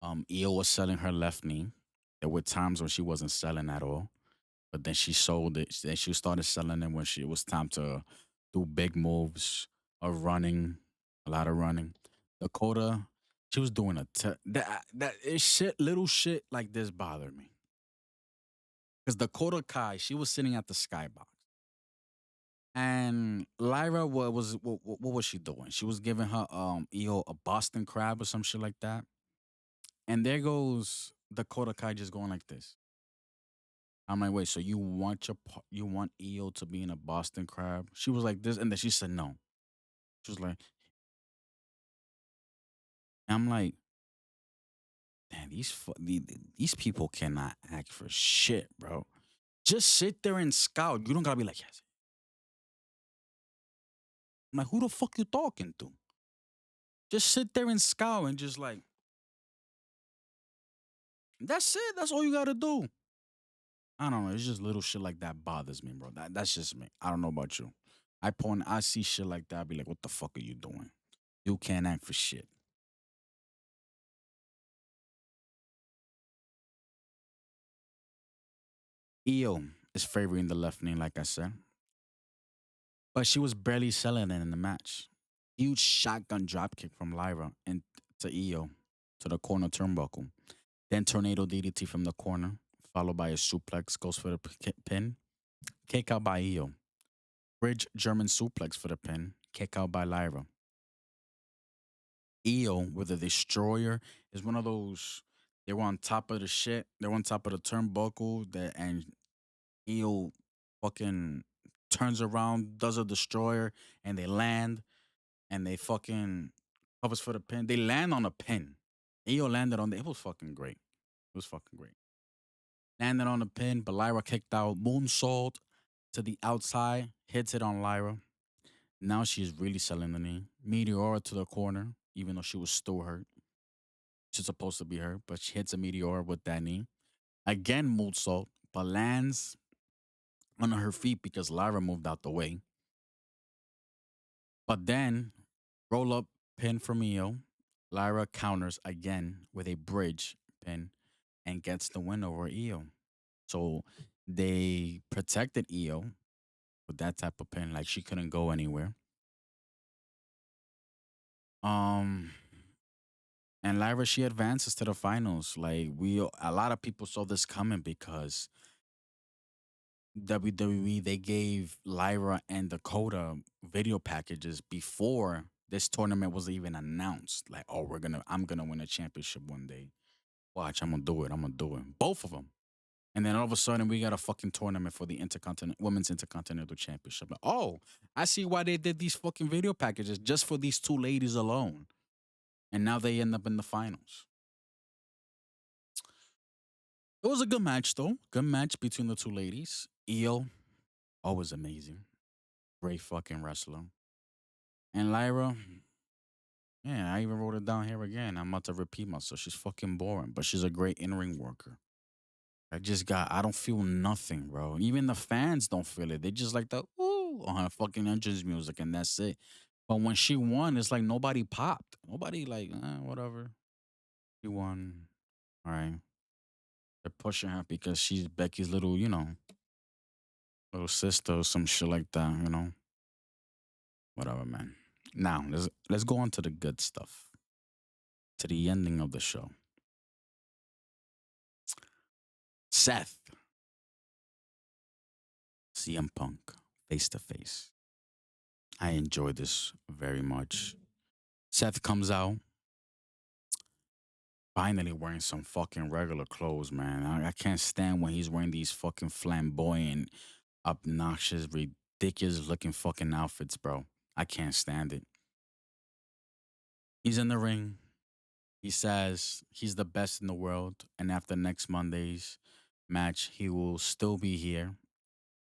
[SPEAKER 1] Io was selling her left knee. There were times when she wasn't selling at all, but then she sold it. Then she started selling it when it was time to do big moves of running, a lot of running. Dakota, she was doing that is shit. Little shit like this bothered me because Dakota Kai, she was sitting at the skybox. And Lyra, what was she doing? She was giving her EO a Boston crab or some shit like that. And there goes Dakota Kai just going like this. I'm like, wait, so you want EO to be in a Boston crab? She was like this, and then she said no. She was like, I'm like, damn, these people cannot act for shit, bro. Just sit there and scout. You don't gotta be like, yes. I'm like, who the fuck you talking to? Just sit there and scout and just like, that's it. That's all you gotta do. I don't know. It's just little shit like that bothers me, bro. That's just me. I don't know about you. I see shit like that. I be like, what the fuck are you doing? You can't act for shit. EO is favoring the left knee, like I said, but she was barely selling it in the match. Huge shotgun dropkick from Lyra and to EO to the corner turnbuckle. Then tornado DDT from the corner, followed by a suplex, goes for the pin. Kick out by EO. Bridge German suplex for the pin. Kick out by Lyra. EO with a destroyer is one of those. They were on top of the shit. They were on top of the turnbuckle. And EO fucking turns around, does a destroyer, and they land, and they fucking covers for the pin. They land on a pin. EO landed on the. It was fucking great. was fucking great. Landed on the pin, but Lyra kicked out. Moonsault to the outside, hits it on Lyra. Now she's really selling the knee. Meteora to the corner, even though she was still hurt. She's supposed to be hurt, but she hits a Meteora with that knee. Again, moonsault, but lands on her feet because Lyra moved out the way. But then, roll up pin from Io. Lyra counters again with a bridge pin and gets the win over Io. So they protected Io with that type of pin, like she couldn't go anywhere. Um, and Lyra she advances to the finals. Like a lot of people saw this coming because WWE they gave Lyra and Dakota video packages before this tournament was even announced. Like, oh, I'm gonna win a championship one day. Watch, I'm gonna do it. I'm gonna do it. Both of them. And then all of a sudden, we got a fucking tournament for the Intercontinental Women's Intercontinental Championship. Like, oh, I see why they did these fucking video packages just for these two ladies alone. And now they end up in the finals. It was a good match, though. Good match between the two ladies. Io, always amazing. Great fucking wrestler. And Lyra, yeah, I even wrote it down here again. I'm about to repeat myself. She's fucking boring, but she's a great in ring worker. I don't feel nothing, bro. Even the fans don't feel it. They just like the ooh on her fucking entrance music, and that's it. But when she won, it's like nobody popped. Nobody like, whatever. She won. All right. They're pushing her because she's Becky's little, little sister or some shit like that. Whatever, man. Now let's go on to the good stuff. To the ending of the show. Seth, CM Punk, face to face. I enjoy this very much. Seth comes out, finally wearing some fucking regular clothes, man. I can't stand when he's wearing these fucking flamboyant, obnoxious, ridiculous looking fucking outfits, bro. I can't stand it. He's in the ring. He says he's the best in the world. And after next Monday's match, he will still be here.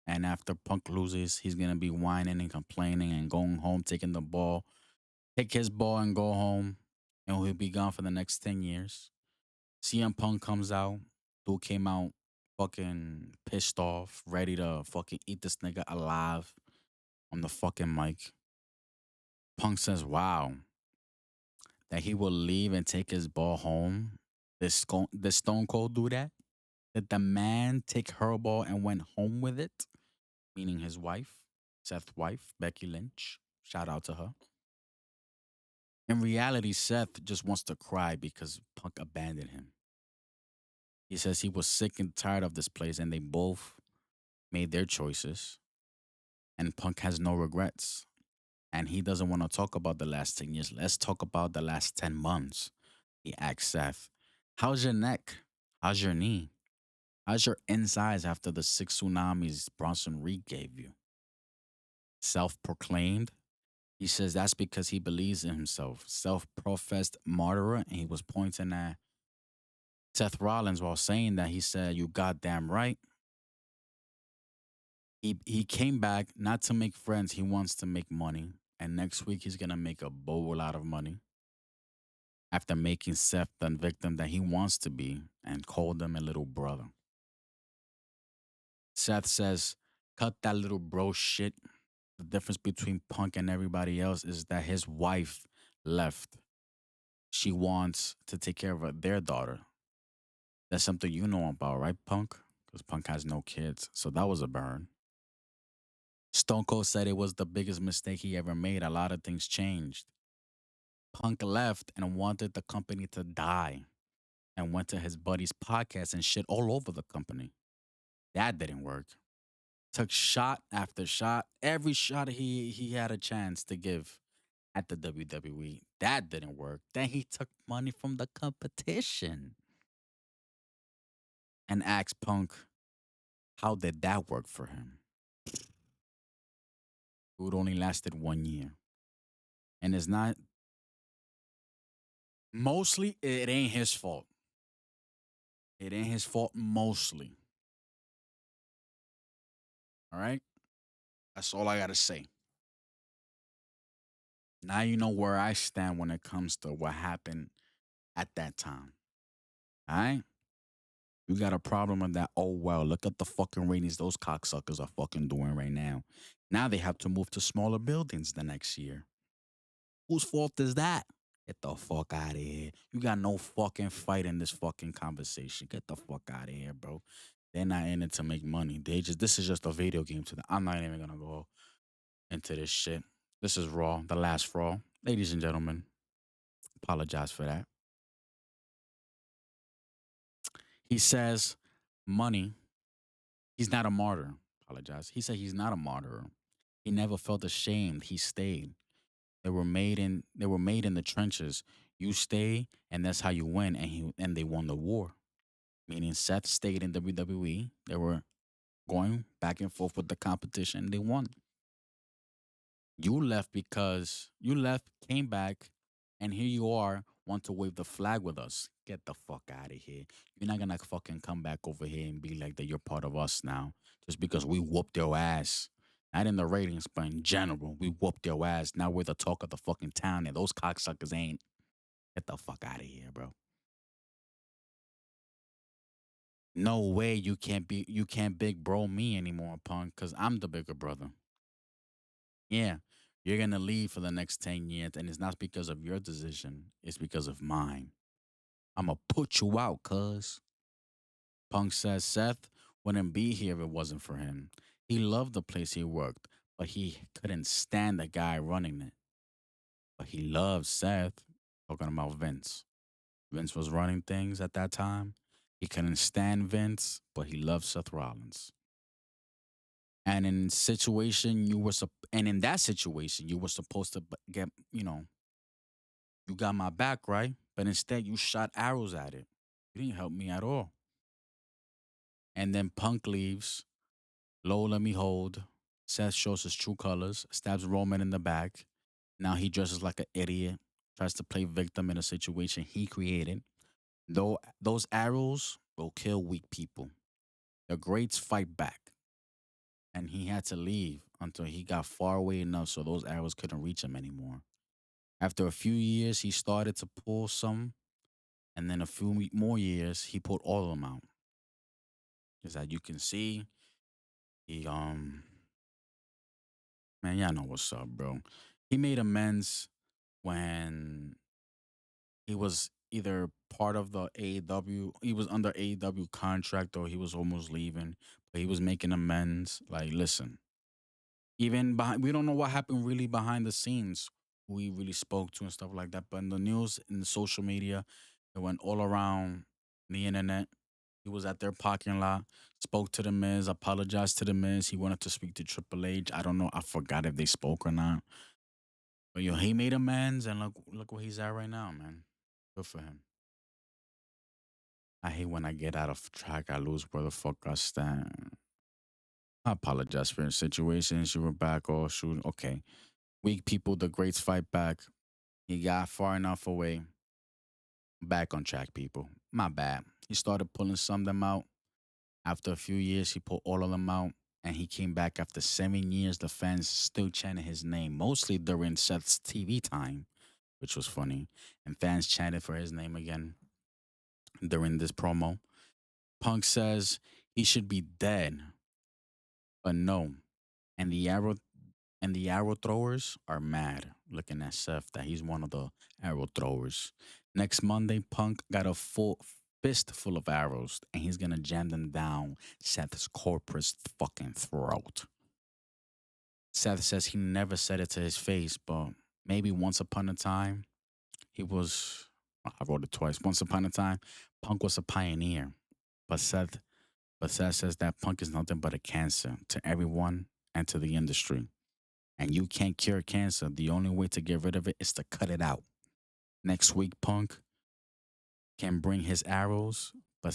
[SPEAKER 1] And after Punk loses, he's going to be whining and complaining and going home, taking the ball, take his ball and go home. And he'll be gone for the next 10 years. CM Punk comes out. Dude came out fucking pissed off, ready to fucking eat this nigga alive on the fucking mic. Punk says, wow, that he will leave and take his ball home. Did Stone Cold do that? Did the man take her ball and went home with it? Meaning his wife, Seth's wife, Becky Lynch. Shout out to her. In reality, Seth just wants to cry because Punk abandoned him. He says he was sick and tired of this place and they both made their choices. And Punk has no regrets. And he doesn't want to talk about the last 10 years. Let's talk about the last 10 months. He asked Seth, how's your neck? How's your knee? How's your insides after the 6 tsunamis Bronson Reed gave you? Self proclaimed. He says that's because he believes in himself. Self professed martyr. And he was pointing at Seth Rollins while saying that. He said, you goddamn right. He came back not to make friends. He wants to make money. And next week he's gonna make a boatload of money after making Seth the victim that he wants to be and called him a little brother. Seth says, cut that little bro shit. The difference between Punk and everybody else is that his wife left. She wants to take care of their daughter. That's something you know about, right, Punk? Because Punk has no kids. So that was a burn. Stone Cold said it was the biggest mistake he ever made. A lot of things changed. Punk left and wanted the company to die and went to his buddy's podcast and shit all over the company. That didn't work. Took shot after shot, every shot he had a chance to give at the WWE. That didn't work. Then he took money from the competition and asked Punk, how did that work for him? It only lasted 1 year. And it's not, mostly, it ain't his fault. It ain't his fault mostly. All right? That's all I gotta say. Now you know where I stand when it comes to what happened at that time. All right? You got a problem with that. Oh well, look at the fucking ratings those cocksuckers are fucking doing right now. Now they have to move to smaller buildings the next year. Whose fault is that? Get the fuck out of here. You got no fucking fight in this fucking conversation. Get the fuck out of here, bro. They're not in it to make money. This is just a video game to them. I'm not even gonna go into this shit. This is Raw, the last Raw. Ladies and gentlemen, apologize for that. He says money. He's not a martyr. Apologize. He said he's not a martyr. He never felt ashamed. He stayed. They were made in the trenches. You stay, and that's how you win. And they won the war. Meaning Seth stayed in WWE. They were going back and forth with the competition. They won. You left because you left, came back, and here you are, want to wave the flag with us. Get the fuck out of here. You're not gonna fucking come back over here and be like that you're part of us now. Just because we whooped your ass. Not in the ratings, but in general, we whooped your ass. Now we're the talk of the fucking town, and those cocksuckers ain't. Get the fuck out of here, bro. No way you can't big bro me anymore, punk, cause I'm the bigger brother. Yeah, you're gonna leave for the next 10 years, and it's not because of your decision, it's because of mine. I'ma put you out, cuz. Punk says Seth wouldn't be here if it wasn't for him. He loved the place he worked, but he couldn't stand the guy running it. But he loved Seth, talking about Vince. Vince was running things at that time. He couldn't stand Vince, but he loved Seth Rollins. And in that situation, you were supposed to get, you got my back, right? But instead, you shot arrows at it. You didn't help me at all. And then Punk leaves. Low, let me hold. Seth shows his true colors, stabs Roman in the back. Now he dresses like an idiot, tries to play victim in a situation he created. Though those arrows will kill weak people. The greats fight back. And he had to leave until he got far away enough so those arrows couldn't reach him anymore. After a few years, he started to pull some, and then a few more years, he pulled all of them out. As that you can see, he man, y'all know what's up, bro. He made amends when he was either part of the AEW, he was under AEW contract, or he was almost leaving, but he was making amends. Like, listen, even behind, we don't know what happened really behind the scenes, who he really spoke to and stuff like that. But in the news, in the social media, it went all around the internet. He was at their parking lot, spoke to the Miz, apologized to the Miz. He wanted to speak to Triple H. I don't know. I forgot if they spoke or not. But yo, he made amends, and look where he's at right now, man. Good for him. I hate when I get out of track. I lose where the fuck I stand. I apologize for your situations. You were back or shoot. Okay. Weak people, the greats fight back. He got far enough away. Back on track, people. My bad. He started pulling some of them out. After a few years, he pulled all of them out. And he came back after 7 years. The fans still chanted his name, mostly during Seth's TV time, which was funny. And fans chanted for his name again during this promo. Punk says he should be dead, but no. And the arrow throwers are mad looking at Seth that he's one of the arrow throwers. Next Monday, Punk got a full fist full of arrows and he's gonna jam them down Seth's corporate fucking throat. Seth says he never said it to his face, but maybe once upon a time he was. I wrote it twice. Once upon a time, Punk was a pioneer, but Seth says that Punk is nothing but a cancer to everyone and to the industry. And you can't cure cancer. The only way to get rid of it is to cut it out. Next week, Punk can bring his arrows, but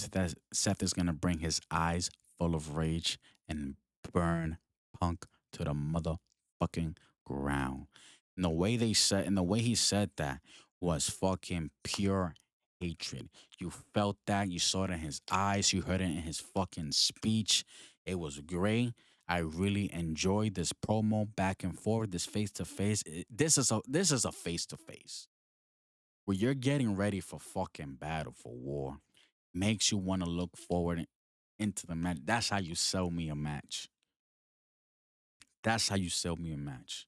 [SPEAKER 1] Seth is going to bring his eyes full of rage and burn Punk to the motherfucking ground. And the way he said that was fucking pure hatred. You felt that. You saw it in his eyes. You heard it in his fucking speech. It was great. I really enjoyed this promo back and forth, this face to face. This is a face to face where you're getting ready for fucking battle for war. Makes you want to look forward into the match. That's how you sell me a match. That's how you sell me a match.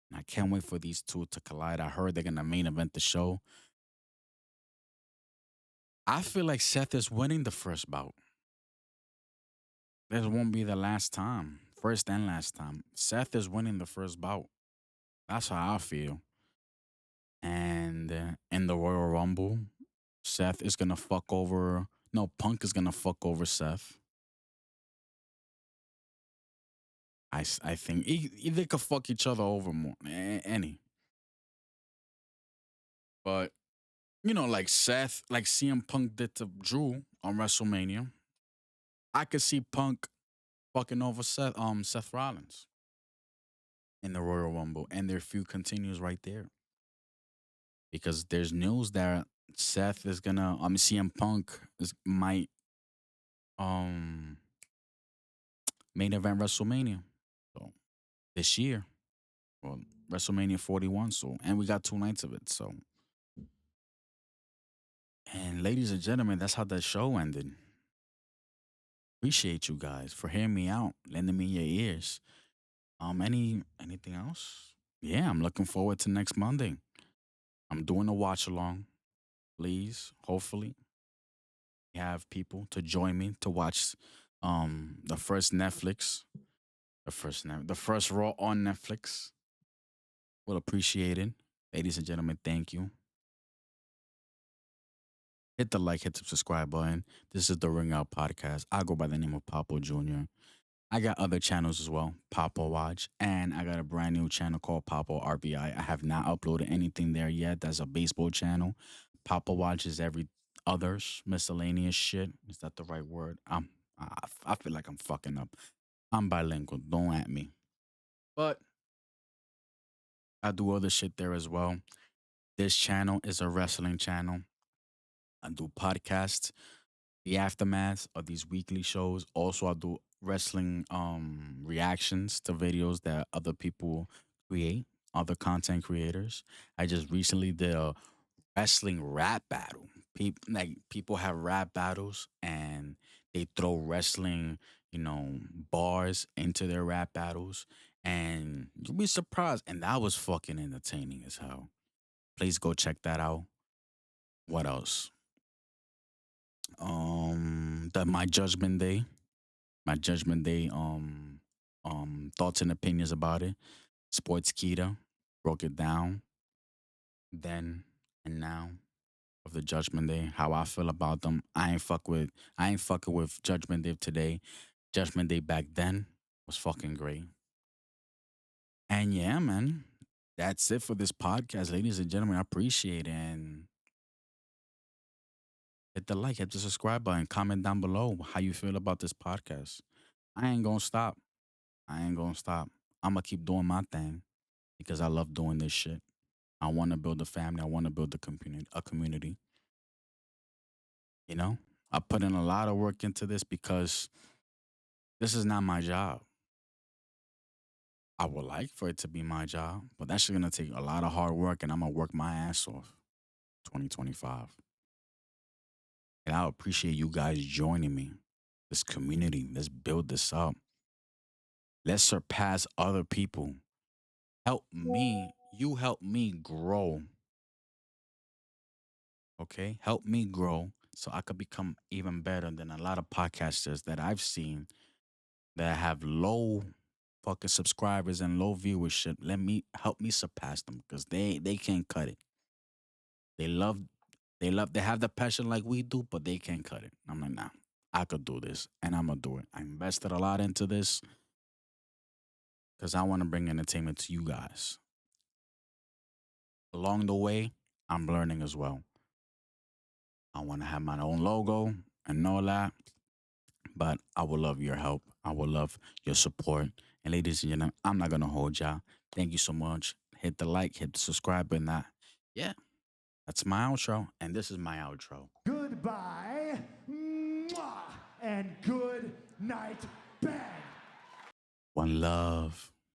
[SPEAKER 1] And I can't wait for these two to collide. I heard they're gonna main event the show. I feel like Seth is winning the first bout. This won't be the last time. First and last time. Seth is winning the first bout. That's how I feel. And in the Royal Rumble, Seth is gonna fuck over. No, Punk is gonna fuck over Seth. I think they could fuck each other over more. Any. But, like Seth, like CM Punk did to Drew on WrestleMania, I could see Punk fucking over Seth Rollins in the Royal Rumble, and their feud continues right there because there's news that Seth is gonna CM Punk might um main event WrestleMania, so this year, well, WrestleMania 41. So, and we got 2 nights of it. So, and ladies and gentlemen, that's how that show ended. Appreciate you guys for hearing me out, lending me your ears. Anything else? Yeah, I'm looking forward to next Monday. I'm doing a watch along. Please, hopefully, have people to join me to watch the first Netflix, the first Raw on Netflix. Will appreciate it. Ladies and gentlemen, thank you. Hit the like, hit the subscribe button. This is the Ring Out Podcast. I go by the name of Papo Jr. I got other channels as well, Papo Watch, and I got a brand new channel called Papo RBI. I have not uploaded anything there yet. That's a baseball channel. Papo Watch is every others miscellaneous shit. Is that the right word? I feel like I'm fucking up. I'm bilingual. Don't at me. But I do other shit there as well. This channel is a wrestling channel. I do podcasts, the aftermath of these weekly shows. Also, I do wrestling reactions to videos that other people create, other content creators. I just recently did a wrestling rap battle. People have rap battles and they throw wrestling, bars into their rap battles, and you'll be surprised. And that was fucking entertaining as hell. Please go check that out. What else? That my Judgment Day thoughts and opinions about it. Sports Keto broke it down then and now of the Judgment Day. How I feel about them. I ain't fucking with Judgment Day today. Judgment Day back then was fucking great. And yeah, man, that's it for this podcast, ladies and gentlemen. I appreciate it, and hit the like, hit the subscribe button, comment down below how you feel about this podcast. I ain't gonna stop. I ain't gonna stop. I'm gonna keep doing my thing because I love doing this shit. I want to build a family. I want to build a community. A community. You know, I put in a lot of work into this because this is not my job. I would like for it to be my job, but that's gonna take a lot of hard work, and I'm gonna work my ass off. 2025, and I appreciate you guys joining me. This community. Let's build this up. Let's surpass other people. Help me. You help me grow. Okay, help me grow so I could become even better than a lot of podcasters that I've seen that have low fucking subscribers and low viewership. Help me surpass them because they can't cut it. They love they have the passion like we do, but they can't cut it. I'm like, nah, I could do this and I'm gonna do it. I invested a lot into this because I want to bring entertainment to you guys. Along the way, I'm learning as well. I want to have my own logo and all that. But I would love your help. I would love your support. And ladies and gentlemen, I'm not gonna hold y'all. Thank you so much. Hit the like, hit the subscribe button. Yeah, That's my outro, and this is my outro.
[SPEAKER 2] Goodbye, mwah, and good night, bang.
[SPEAKER 1] One love.